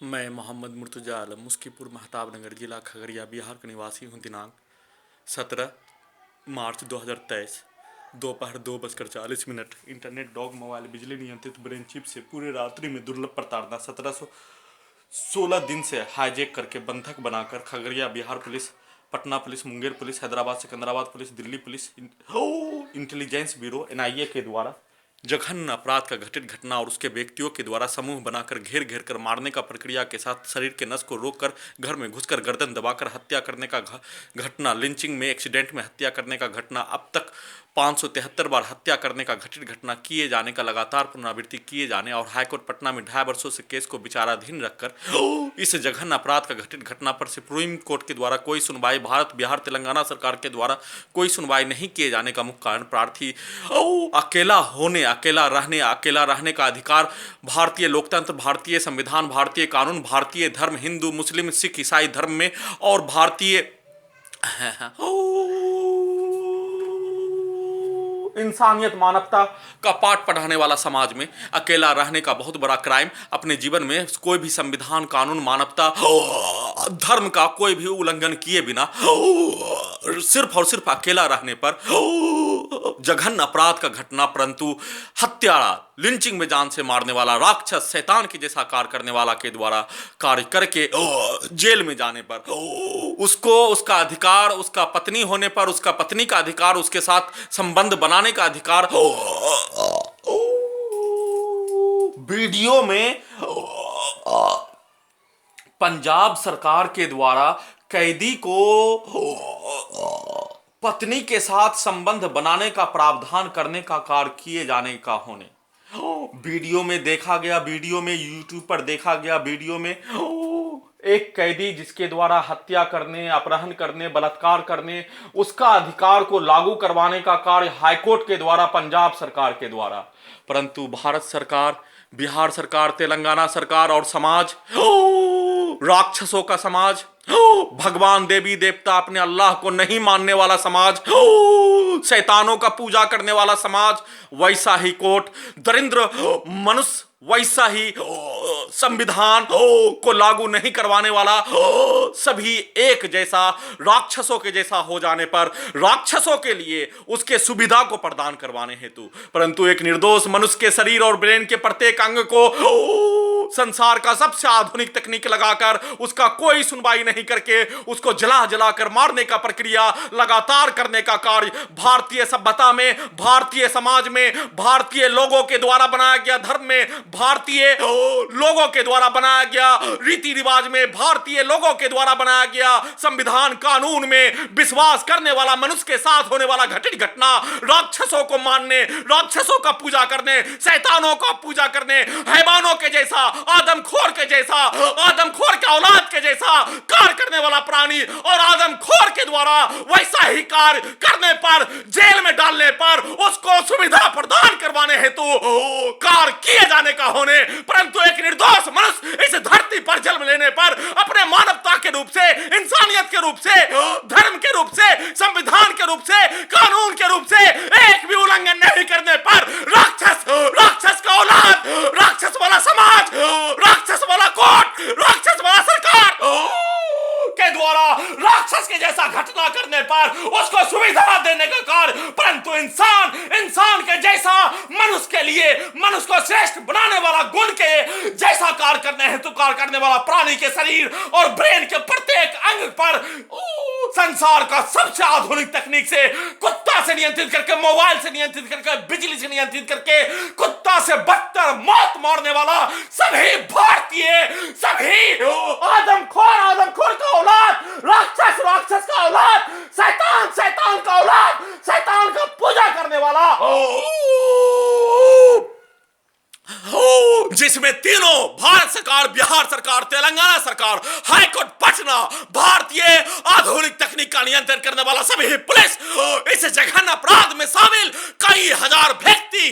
मैं मोहम्मद मुर्तज़ा आलम मुस्कीपुर महताब नगर जिला खगड़िया बिहार का निवासी हूँ। दिनांक 17 मार्च 2023 दोपहर 2:40 इंटरनेट डॉग मोबाइल बिजली नियंत्रित ब्रेन चिप से पूरे रात्रि में दुर्लभ प्रताड़ना 1716 दिन से हाईजैक करके बंधक बनाकर Khagaria Bihar police, Patna police, Munger police, Hyderabad Secunderabad police, Delhi police, intelligence bureau NIA के द्वारा जघन्य अपराध का घटित घटना और उसके व्यक्तियों के द्वारा समूह बनाकर घेर घेर कर मारने का प्रक्रिया के साथ शरीर के नस को रोककर घर में घुसकर गर्दन दबाकर हत्या करने का घटना, लिंचिंग में एक्सीडेंट में हत्या करने का घटना, अब तक 573 बार हत्या करने का घटित घटना किए जाने का लगातार पुनरावृत्ति किए जाने और हाईकोर्ट पटना में 2.5 वर्षों से केस को विचाराधीन रखकर इस जघन्य अपराध का घटित घटना पर सुप्रीम कोर्ट के द्वारा कोई सुनवाई, भारत बिहार तेलंगाना सरकार के द्वारा कोई सुनवाई नहीं किए जाने का मुख्य कारण प्रार्थी अकेला रहने का अधिकार, भारतीय लोकतंत्र, भारतीय संविधान, भारतीय कानून, भारतीय धर्म, हिंदू मुस्लिम सिख ईसाई धर्म में और भारतीय इंसानियत मानवता का पाठ पढ़ाने वाला समाज में अकेला रहने का बहुत बड़ा क्राइम, अपने जीवन में कोई भी संविधान, कानून, मानवता, धर्म का कोई भी उल्लंघन किए बिना सिर्फ और सिर्फ अकेला रहने पर जघन्य अपराध का घटना, परंतु हत्यारा, लिंचिंग में जान से मारने वाला, राक्षस, शैतान की जैसा कार्य करने वाला के द्वारा कार्य करके जेल में जाने पर उसको उसका अधिकार, उसका पत्नी होने पर उसका पत्नी का अधिकार, उसके साथ संबंध बनाने का अधिकार, वीडियो में पंजाब सरकार के द्वारा कैदी को पत्नी के साथ संबंध बनाने का प्रावधान करने का कार्य किए जाने का होने, वीडियो में देखा गया, वीडियो में यूट्यूब पर देखा गया, वीडियो में एक कैदी जिसके द्वारा हत्या करने, अपहरण करने, बलात्कार करने, उसका अधिकार को लागू करवाने का कार्य हाईकोर्ट के द्वारा, पंजाब सरकार के द्वारा, परंतु भारत सरकार, बिहार सरकार, तेलंगाना सरकार और समाज, राक्षसों का समाज, भगवान देवी देवता अपने अल्लाह को नहीं मानने वाला समाज, शैतानों का पूजा करने वाला समाज, वैसा ही कोर्ट, दरिद्र मनुष्य वैसा ही संविधान को लागू नहीं करवाने वाला, सभी एक जैसा, राक्षसों के जैसा हो जाने पर राक्षसों के लिए उसके सुविधा को प्रदान करवाने हेतु, परंतु एक निर्दोष मनुष्य के शरीर और ब्रेन के प्रत्येक अंग को संसार का सबसे आधुनिक तकनीक लगाकर उसका कोई सुनवाई नहीं करके उसको जला जलाकर मारने का प्रक्रिया लगातार करने का कार्य भारतीय सभ्यता में, भारतीय समाज में, भारतीय लोगों के द्वारा बनाया गया धर्म में, भारतीय लोगों के द्वारा बनाया गया रीति रिवाज में, भारतीय लोगों के द्वारा बनाया गया संविधान कानून में विश्वास करने वाला मनुष्य के साथ होने वाला घटित घटना, राक्षसों को मानने, राक्षसों का पूजा करने, शैतानों का पूजा करने, हैवानों के जैसा, आदमखोर के जैसा, आदमखोर के औलाद के जैसा कार्य करने वाला प्राणी और आदमखोर के द्वारा वैसा ही कार्य करने पर, जेल में डालने पर, उसको सुविधा प्रदान करवाने हेतु कार्य किए जाने का होने, परंतु एक निर्दोष मनुष्य इस धरती पर जन्म लेने पर अपने मानवता के रूप से, इंसानियत के रूप से, धर्म के रूप से, संविधान के रूप से, कानून के रूप से एक भी उल्लंघन नहीं करने पर राक्षस, राक्षस का औलाद, राक्षस वाला समाज, राक्षस वाला कोर्ट, राक्षस वाला सरकार के द्वारा राक्षस के जैसा घटना करने पर उसको सुविधा देने का कार्य, परंतु इंसान के जैसा मनुष्य के लिए, मनुष्य को श्रेष्ठ बनाने वाला गुण के जैसा कार्य करने हेतु कार्य करने वाला प्राणी के शरीर और ब्रेन के प्रत्येक अंग पर संसार का सबसे आधुनिक तकनीक से, कुत्ता से नियंत्रित करके, मोबाइल से नियंत्रित करके, बिजली से नियंत्रित करके, कुत्ता से बदतर मौत मारने वाला सभी भारतीय, सभी आदमखोर का औलाद, राक्षस का औलाद, शैतान का औलाद, शैतान का पूजा करने वाला, जिसमें तीनों भारत सरकार, बिहार सरकार, तेलंगाना सरकार, हाईकोर्ट पटना, भारतीय आधुनिक तकनीक का नियंत्रण करने वाला सभी पुलिस, इस जघन्य अपराध में शामिल कई हजार व्यक्ति,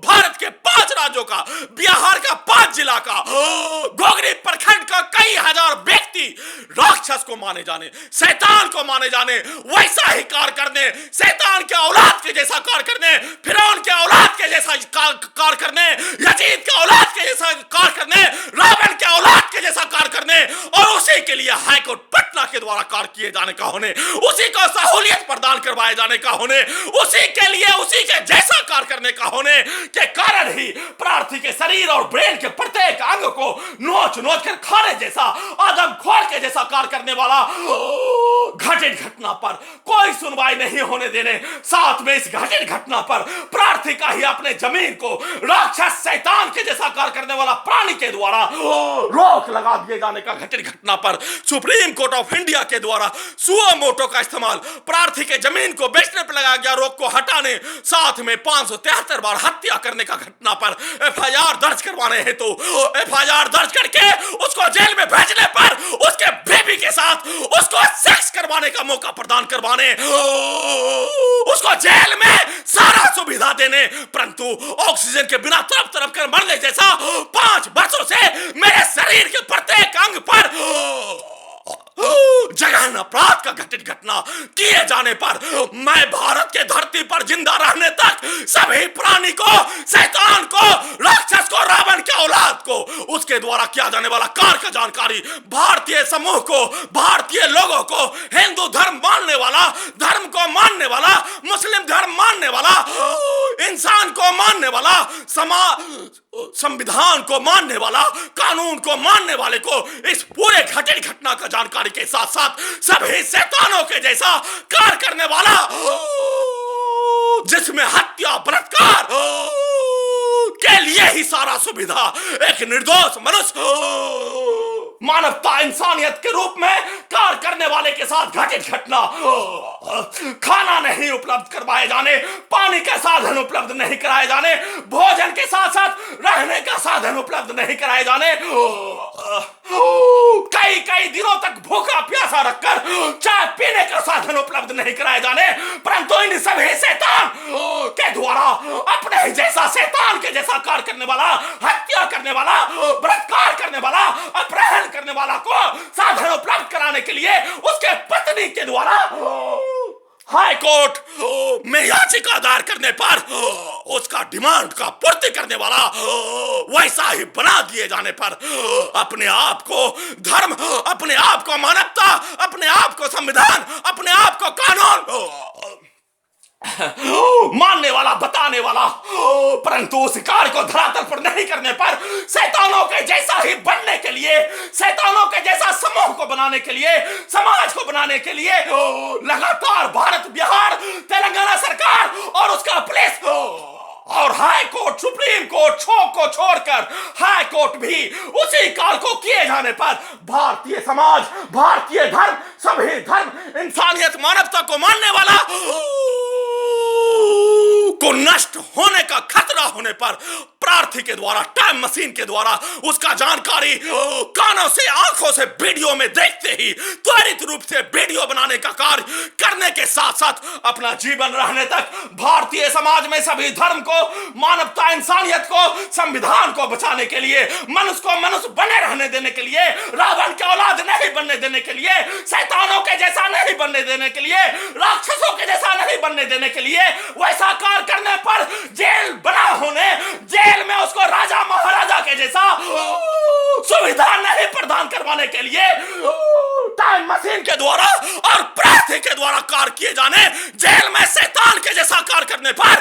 भारत के 5 राज्यों का, बिहार का 5 जिला का, गोगरी प्रखंड का कई हजार व्यक्ति राक्षस को माने जाने, शैतान को माने जाने, वैसा ही कार्य करने, शैतान के औलाद के जैसा कार्य करने, फिरौन के औलाद के जैसा कार्य करने, यजीद के औलाद के जैसा कार्य करने, रावण के औलाद के जैसा द्वारा कार्य किए जाने का होने, उसी को सहूलियत प्रदान करवाए जाने का होने, उसी के लिए उसी के जैसा कार्य करने का होने के कारण ही प्रार्थी के शरीर और ब्रेन के प्रत्येक अंग को नोच नोच कर खाने जैसा, आदमखोर के जैसा कार्य करने वाला घटित घटना पर कोई सुनवाई नहीं होने देने, साथ में इस घटित घटना पर प्रार्थी का ही अपने जमीन को राक्षस शैतान के जैसा कार्य करने वाला प्राणी के द्वारा रोक लगा दिए जाने का घटित घटना पर सुप्रीम कोर्ट ऑफ इंडिया के द्वारा सुओ मोटो का इस्तेमाल प्रार्थी के जमीन को बेचने पर लगाया गया रोक को हटाने, साथ में 573 बार हत्या करने का घटना पर एफआईआर दर्ज करवाने हेतु एफआईआर दर्ज करके उसको जेल में भेजने पर उसके बेबी के साथ उसको सेक्स करवाने का मौका प्रदान करवाने, उसको जेल में सारा सुविधा देने, परंतु ऑक्सीजन के बिना तड़प तड़प कर मरने जैसा 5 वर्षों से मेरे शरीर के प्रत्येक अंग पर जघन्य अपराध का घटित घटना किए जाने पर मैं भारत के धरती पर जिंदा रहने तक सभी प्राणी को, शैतान को, राक्षस को, रावण के औलाद को उसके द्वारा किया जाने वाला कार्य का जानकारी भारतीय समूह को, भारतीय लोगों को, हिंदू धर्म मानने वाला, धर्म को मानने वाला, मुस्लिम धर्म मानने वाला, इंसान को मानने वाला, संविधान को मानने वाला, कानून को मानने वाले को इस पूरे घटित घटना का जानकारी के साथ साथ सभी शैतानों के जैसा कार्य करने वाला, जिसमें हत्या, बलात्कार के लिए ही सारा सुविधा एक निर्दोष मनुष्य मानवता, इंसानियत के रूप में कार्य करने वाले के साथ घटित घटना, खाना नहीं उपलब्ध करवाए जाने, पानी का साधन उपलब्ध नहीं कराए जाने, भोजन के साथ साथ रहने का साधन उपलब्ध नहीं कराए जाने, कई कई दिनों तक भूखा प्यासा रखकर चाय पीने का साधन उपलब्ध नहीं कराए जाने, परंतु इन सभी शैतान के द्वारा अपने ही जैसा शैतान के जैसा कार्य करने वाला, हत्या करने वाला, बलात्कार करने वाला, अपहरण करने वाला को साधन उपलब्ध कराने के लिए उसके पत्नी के द्वारा हाई कोर्ट में याचिका दायर करने पर उसका डिमांड का पूर्ति करने वाला वैसा ही बना दिए जाने पर अपने आप को धर्म, अपने आप को मानवता, अपने आप को संविधान, अपने आप को कानून मानने वाला, बताने वाला, परंतु उस कार्य को धरातल पर नहीं करने पर शैतानों के जैसा ही बनने के लिए, शैतानों के जैसा समूह को बनाने के लिए, समाज को बनाने के लिए लगातार भारत, बिहार, तेलंगाना सरकार और उसका पुलिस और हाई कोर्ट, सुप्रीम कोर्ट को छोड़कर हाई कोर्ट भी उसी कार्य को किए जाने पर भारतीय समाज, भारतीय धर्म, सभी धर्म, इंसानियत, मानवता को मानने वाला को नष्ट होने का खतरा होने पर प्रार्थी के द्वारा, टाइम मशीन के द्वारा उसका जानकारी कानों से, आंखों से वीडियो में देखते ही त्वरित रूप से वीडियो बनाने का कार्य करने के साथ साथ अपना जीवन रहने तक भारतीय समाज में सभी धर्म को, मानवता, इंसानियत को, संविधान को बचाने के लिए, मनुष्य को मनुष्य बने रहने देने के लिए, रावण के औलाद नहीं बनने देने के लिए, शैतानों के जैसा नहीं बनने देने के लिए, राक्षसों के जैसा नहीं बनने देने के लिए, वैसा कार्य करने पर जेल बना होने, जेल में उसको राजा महाराजा के जैसा सुविधा नहीं प्रदान करवाने के लिए टाइम मशीन के द्वारा और प्रार्थी के द्वारा कार्य किए जाने, जेल में शैतान के जैसा कार्य करने पर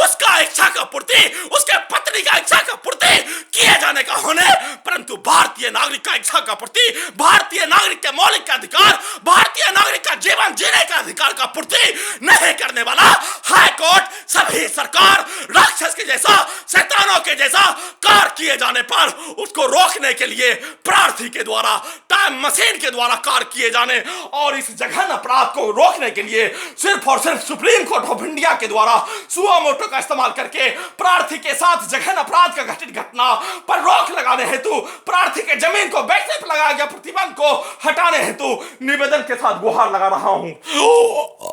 उसका इच्छा का पूर्ति, उसके पत्नी का इच्छा का पूर्ति किए जाने का होने, परंतु भारतीय नागरिक का इच्छा का पूर्ति, भारतीय नागरिक के मौलिक का अधिकार, भारतीय नागरिक का जीवन जीने का अधिकार का पूर्ति नहीं करने वाला हाई कोर्ट, सभी सरकार राक्षस के जैसा, शैतानों के जैसा कार्य किए जाने पर उसको रोकने के लिए प्रार्थी के द्वारा, टाइम मशीन के द्वारा कार्य किए जाने और इस जघन्य अपराध को रोकने के लिए सिर्फ और सिर्फ सुप्रीम कोर्ट ऑफ इंडिया के द्वारा सुओ मोटो का इस्तेमाल करके प्रार्थी के साथ जघन्य अपराध का घटित घटना पर रोक लगाने हेतु, प्रार्थी के जमीन को बेचने पर लगाया गया प्रतिबंध को हटाने हेतु निवेदन के साथ गुहार लगा रहा हूं।